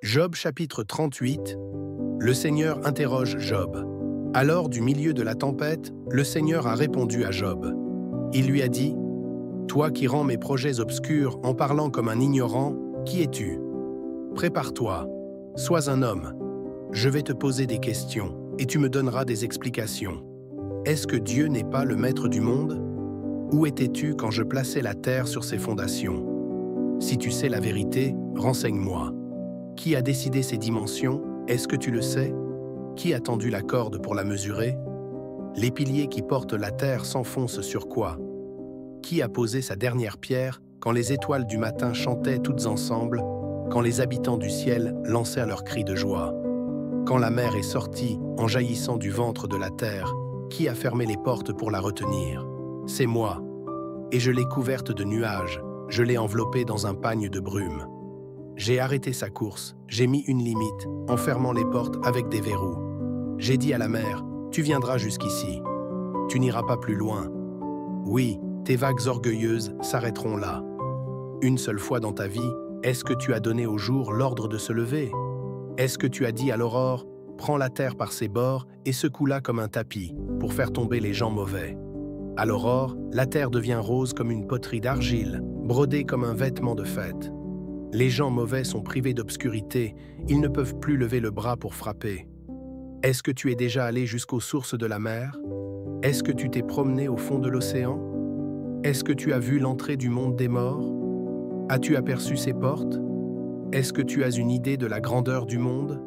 Job chapitre 38. Le Seigneur interroge Job. Alors, du milieu de la tempête, le Seigneur a répondu à Job. Il lui a dit, « Toi qui rends mes projets obscurs en parlant comme un ignorant, qui es-tu? Prépare-toi, sois un homme. Je vais te poser des questions, et tu me donneras des explications. Est-ce que Dieu n'est pas le maître du monde? Où étais-tu quand je plaçais la terre sur ses fondations? Si tu sais la vérité, renseigne-moi. Qui a décidé ses dimensions? Est-ce que tu le sais? Qui a tendu la corde pour la mesurer? Les piliers qui portent la terre s'enfoncent sur quoi? Qui a posé sa dernière pierre quand les étoiles du matin chantaient toutes ensemble, quand les habitants du ciel lancèrent leurs cris de joie? Quand la mer est sortie en jaillissant du ventre de la terre, qui a fermé les portes pour la retenir? C'est moi. Et je l'ai couverte de nuages, je l'ai enveloppée dans un pagne de brume. J'ai arrêté sa course, j'ai mis une limite, en fermant les portes avec des verrous. J'ai dit à la mer, tu viendras jusqu'ici. Tu n'iras pas plus loin. Oui, tes vagues orgueilleuses s'arrêteront là. Une seule fois dans ta vie, est-ce que tu as donné au jour l'ordre de se lever? Est-ce que tu as dit à l'aurore, prends la terre par ses bords et secoue-la comme un tapis, pour faire tomber les gens mauvais? À l'aurore, la terre devient rose comme une poterie d'argile, brodée comme un vêtement de fête. Les gens mauvais sont privés d'obscurité, ils ne peuvent plus lever le bras pour frapper. Est-ce que tu es déjà allé jusqu'aux sources de la mer? Est-ce que tu t'es promené au fond de l'océan? Est-ce que tu as vu l'entrée du monde des morts? As-tu aperçu ses portes? Est-ce que tu as une idée de la grandeur du monde?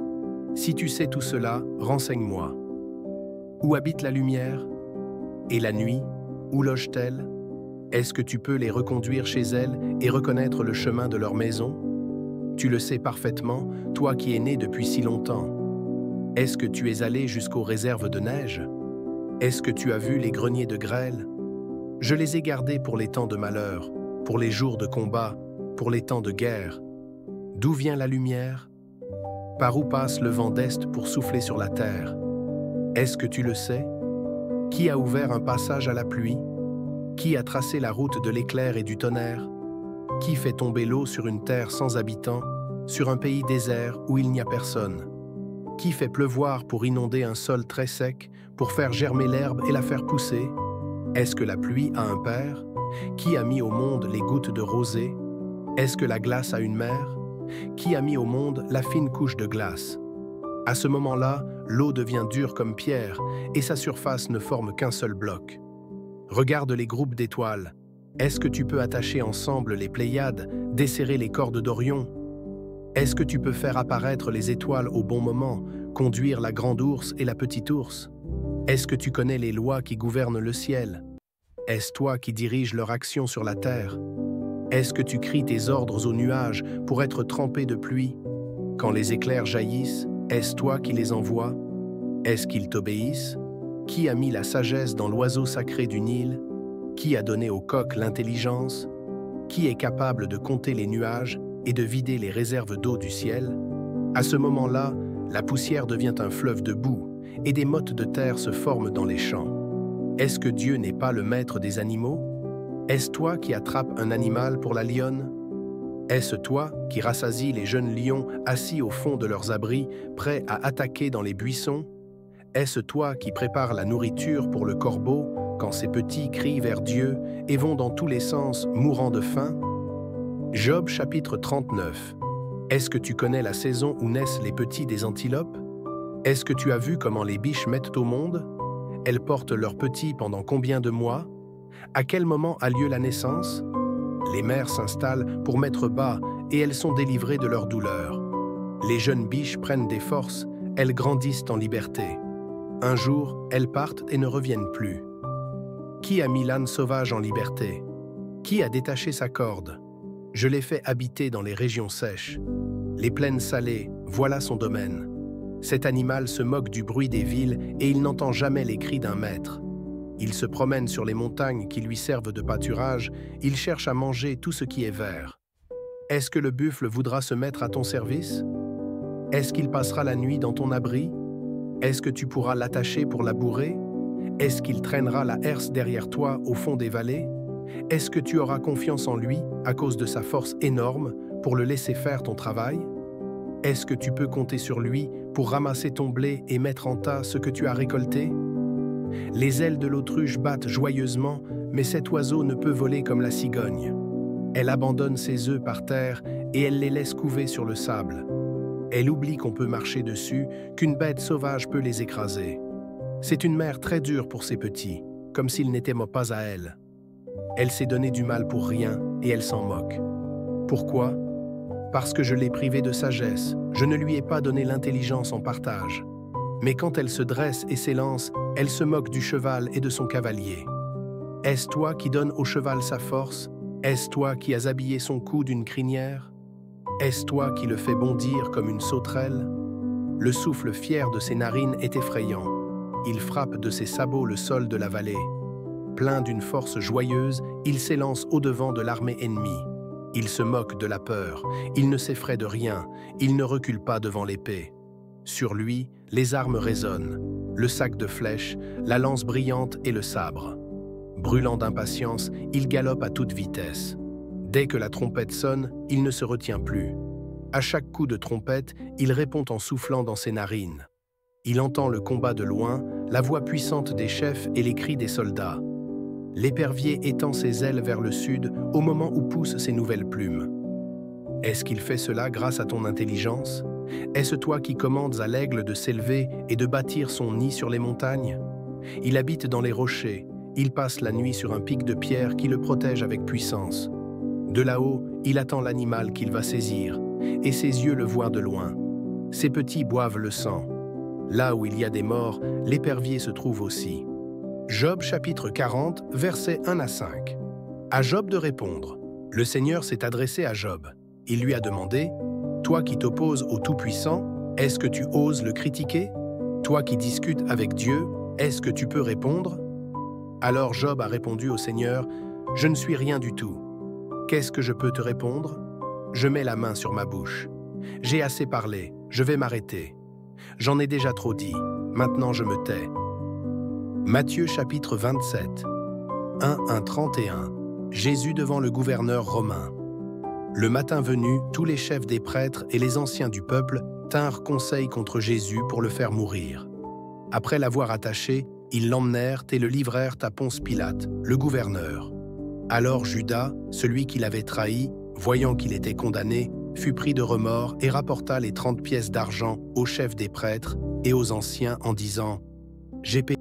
Si tu sais tout cela, renseigne-moi. Où habite la lumière? Et la nuit, où loge-t-elle? Est-ce que tu peux les reconduire chez elles et reconnaître le chemin de leur maison? Tu le sais parfaitement, toi qui es né depuis si longtemps. Est-ce que tu es allé jusqu'aux réserves de neige? Est-ce que tu as vu les greniers de grêle? Je les ai gardés pour les temps de malheur, pour les jours de combat, pour les temps de guerre. D'où vient la lumière? Par où passe le vent d'Est pour souffler sur la terre? Est-ce que tu le sais? Qui a ouvert un passage à la pluie? Qui a tracé la route de l'éclair et du tonnerre? Qui fait tomber l'eau sur une terre sans habitants, sur un pays désert où il n'y a personne? Qui fait pleuvoir pour inonder un sol très sec, pour faire germer l'herbe et la faire pousser? Est-ce que la pluie a un père? Qui a mis au monde les gouttes de rosée? Est-ce que la glace a une mère? Qui a mis au monde la fine couche de glace? À ce moment-là, l'eau devient dure comme pierre et sa surface ne forme qu'un seul bloc. Regarde les groupes d'étoiles. Est-ce que tu peux attacher ensemble les Pléiades, desserrer les cordes d'Orion? Est-ce que tu peux faire apparaître les étoiles au bon moment, conduire la grande ours et la petite ours? Est-ce que tu connais les lois qui gouvernent le ciel? Est-ce toi qui diriges leur action sur la terre? Est-ce que tu cries tes ordres aux nuages pour être trempés de pluie? Quand les éclairs jaillissent, est-ce toi qui les envoies? Est-ce qu'ils t'obéissent? Qui a mis la sagesse dans l'oiseau sacré du Nil? Qui a donné au coq l'intelligence? Qui est capable de compter les nuages et de vider les réserves d'eau du ciel? À ce moment-là, la poussière devient un fleuve de boue et des mottes de terre se forment dans les champs. Est-ce que Dieu n'est pas le maître des animaux? Est-ce toi qui attrapes un animal pour la lionne? Est-ce toi qui rassasies les jeunes lions assis au fond de leurs abris, prêts à attaquer dans les buissons? Est-ce toi qui prépares la nourriture pour le corbeau quand ses petits crient vers Dieu et vont dans tous les sens mourant de faim? Job chapitre 39. Est-ce que tu connais la saison où naissent les petits des antilopes? Est-ce que tu as vu comment les biches mettent au monde? Elles portent leurs petits pendant combien de mois? À quel moment a lieu la naissance? Les mères s'installent pour mettre bas et elles sont délivrées de leur douleur. Les jeunes biches prennent des forces, elles grandissent en liberté. Un jour, elles partent et ne reviennent plus. Qui a mis l'âne sauvage en liberté? Qui a détaché sa corde? Je l'ai fait habiter dans les régions sèches. Les plaines salées, voilà son domaine. Cet animal se moque du bruit des villes et il n'entend jamais les cris d'un maître. Il se promène sur les montagnes qui lui servent de pâturage, il cherche à manger tout ce qui est vert. Est-ce que le buffle voudra se mettre à ton service? Est-ce qu'il passera la nuit dans ton abri? Est-ce que tu pourras l'attacher pour labourer? Est-ce qu'il traînera la herse derrière toi au fond des vallées? Est-ce que tu auras confiance en lui à cause de sa force énorme pour le laisser faire ton travail? Est-ce que tu peux compter sur lui pour ramasser ton blé et mettre en tas ce que tu as récolté? Les ailes de l'autruche battent joyeusement, mais cet oiseau ne peut voler comme la cigogne. Elle abandonne ses œufs par terre et elle les laisse couver sur le sable. Elle oublie qu'on peut marcher dessus, qu'une bête sauvage peut les écraser. C'est une mère très dure pour ses petits, comme s'ils n'étaient pas à elle. Elle s'est donné du mal pour rien et elle s'en moque. Pourquoi? Parce que je l'ai privée de sagesse, je ne lui ai pas donné l'intelligence en partage. Mais quand elle se dresse et s'élance, elle se moque du cheval et de son cavalier. Est-ce toi qui donnes au cheval sa force? Est-ce toi qui as habillé son cou d'une crinière? Est-ce toi qui le fais bondir comme une sauterelle? Le souffle fier de ses narines est effrayant. Il frappe de ses sabots le sol de la vallée. Plein d'une force joyeuse, il s'élance au-devant de l'armée ennemie. Il se moque de la peur, il ne s'effraie de rien, il ne recule pas devant l'épée. Sur lui, les armes résonnent, le sac de flèches, la lance brillante et le sabre. Brûlant d'impatience, il galope à toute vitesse. Dès que la trompette sonne, il ne se retient plus. À chaque coup de trompette, il répond en soufflant dans ses narines. Il entend le combat de loin, la voix puissante des chefs et les cris des soldats. L'épervier étend ses ailes vers le sud au moment où poussent ses nouvelles plumes. Est-ce qu'il fait cela grâce à ton intelligence? Est-ce toi qui commandes à l'aigle de s'élever et de bâtir son nid sur les montagnes? Il habite dans les rochers, il passe la nuit sur un pic de pierre qui le protège avec puissance. De là-haut, il attend l'animal qu'il va saisir, et ses yeux le voient de loin. Ses petits boivent le sang. Là où il y a des morts, l'épervier se trouve aussi. Job chapitre 40, versets 1 à 5. À Job de répondre. Le Seigneur s'est adressé à Job. Il lui a demandé, « Toi qui t'opposes au Tout-Puissant, est-ce que tu oses le critiquer? Toi qui discutes avec Dieu, est-ce que tu peux répondre ?» Alors Job a répondu au Seigneur, « Je ne suis rien du tout. Qu'est-ce que je peux te répondre? Je mets la main sur ma bouche. J'ai assez parlé, je vais m'arrêter. J'en ai déjà trop dit, maintenant je me tais. » Matthieu chapitre 27, 1-31. Jésus devant le gouverneur romain. Le matin venu, tous les chefs des prêtres et les anciens du peuple tinrent conseil contre Jésus pour le faire mourir. Après l'avoir attaché, ils l'emmenèrent et le livrèrent à Ponce Pilate, le gouverneur. Alors Judas, celui qui l'avait trahi, voyant qu'il était condamné, fut pris de remords et rapporta les 30 pièces d'argent aux chefs des prêtres et aux anciens en disant « J'ai payé